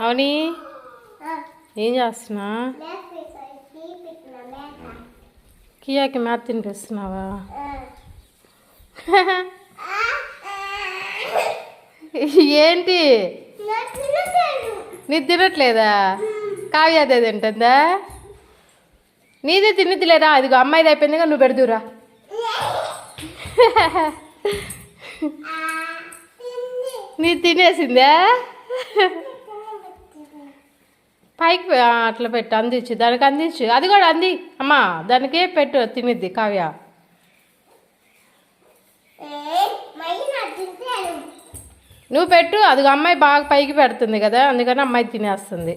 అవునీ ఏం చేస్తున్నా? కియాకి మ్యాథ్ తినిపిస్తున్నావా? ఏంటి నీ తినట్లేదా? కావ్య అదే తింటుందా? నీదే తిన్నిద్దిలేరా? అదిగో అమ్మాయిది అయిపోయిందిగా, నువ్వు పెడుదురా. నీ తినేసిందా? పైకి అట్లా పెట్టు, అందించు, దానికి అందించు. అది కూడా అంది అమ్మా, దానికే పెట్టు, తినిద్ది కావ్య. నువ్వు పెట్టు, అది అమ్మాయి బాగా పైకి పెడుతుంది కదా, అందుకని అమ్మాయి తినేస్తుంది.